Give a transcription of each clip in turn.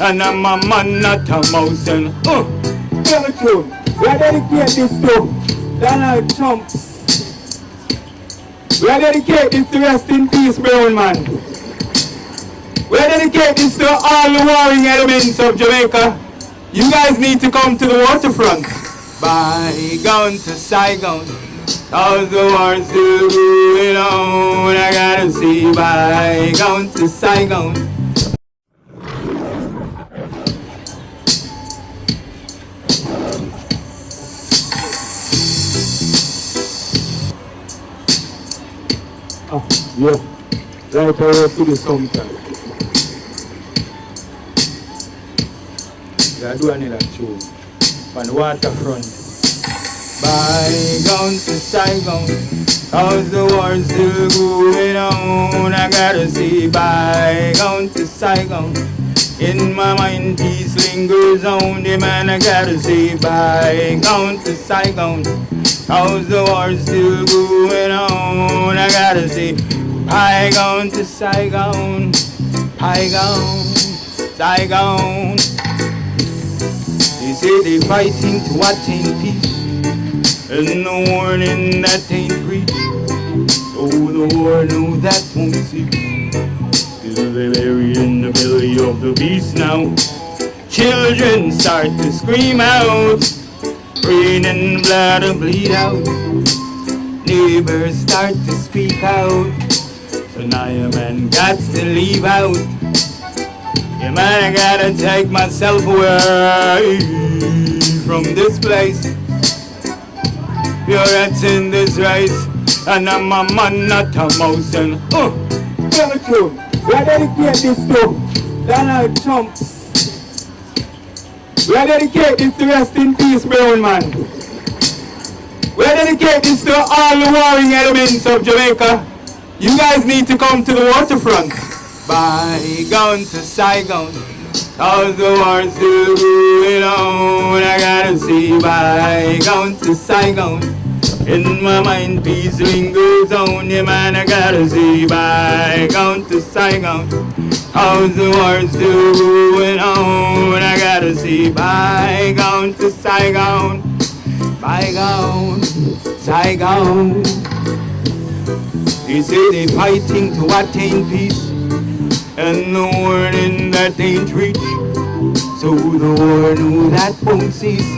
And I'm a man, not a mouse. And Tell the truth. We are dedicate this to Donald Trump. We are dedicate this to rest in peace, brown man. We are dedicate this to all the warring elements of Jamaica. You guys need to come to the waterfront. Bygone to Sygone, how's the war still going on? I gotta see bygone to Sygone. Yeah, right away to the sometime. Yeah, do another tune on the waterfront. Bygone to Sygone, how's the war still going on? I gotta see bygone to Sygone. In my mind peace lingers on, the man I gotta say bygone to Sygone. How's the war still going on? I gotta say bygone to Sygone, bygone, Sygone. They say they fighting to attain peace, and no warning that ain't preached. So the war know that won't cease. Till they bury in the belly of the beast now. Children start to scream out, rain and blood and bleed out. Neighbors start to speak out. So Nyah man got to leave out. Yeah man, I gotta take myself away from this place. You're in this race, and I'm a man, not a mouse. And Tell the truth. We are dedicate this to Donald Trump. We are dedicate this to rest in peace, brown man. We are dedicate this to all the warring elements of Jamaica. You guys need to come to the waterfront. bygone to Sygone, how's the war still going on? I gotta see bygone to Sygone. In my mind peace lingers on, yeah man, I gotta see bygone to Sygone. How's the war still going on? I gotta see bygone to Sygone, bygone, Sygone. They say they fighting to attain peace, and no warning that ain't reached. So the war know that won't cease.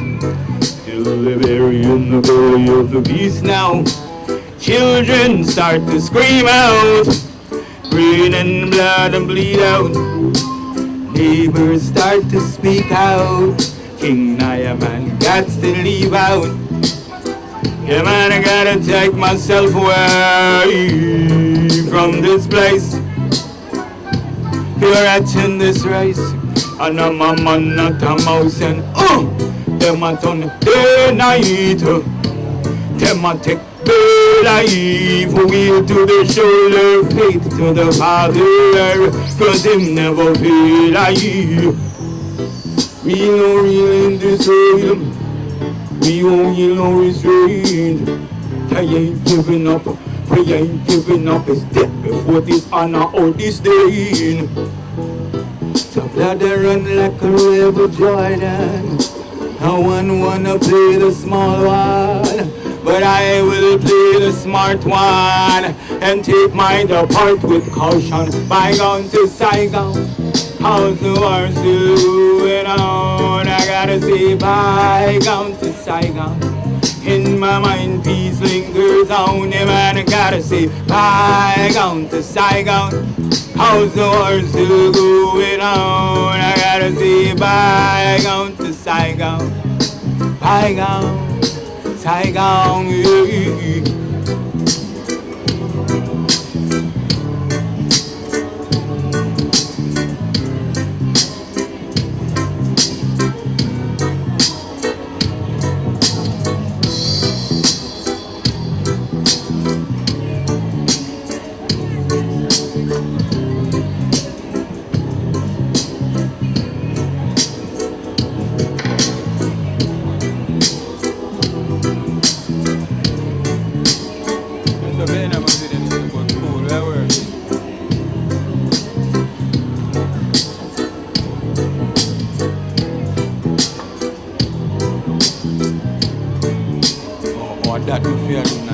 Till they bury in the belly of the beast now. Children start to scream out, rain and blood and bleed out. Neighbors start to speak out. King Nyah man got to leave out. Yeah man, I gotta take myself away from this place. You're at in this race, and I'm a man, not a mouse. And them a turn day night, them a take life wheel to the shoulder, faith to the Father, cause him never fail. We no real in this world, we won't yield no restraint. I ain't giving up, we ain't giving up. It's death before this honor or this day. So blood run like a river Jordan. I wanna play the small one, but I will play the smart one and take my depart with caution. Bygone to Sygone, how's the war still going on? I gotta say bygone to Sygone. In my mind peace lingers on, yeah man, I gotta say bygone to Sygone. How's the war still going on? I gotta say bygone to Sygone, bygone, Sygone, yeah. that we fear tonight.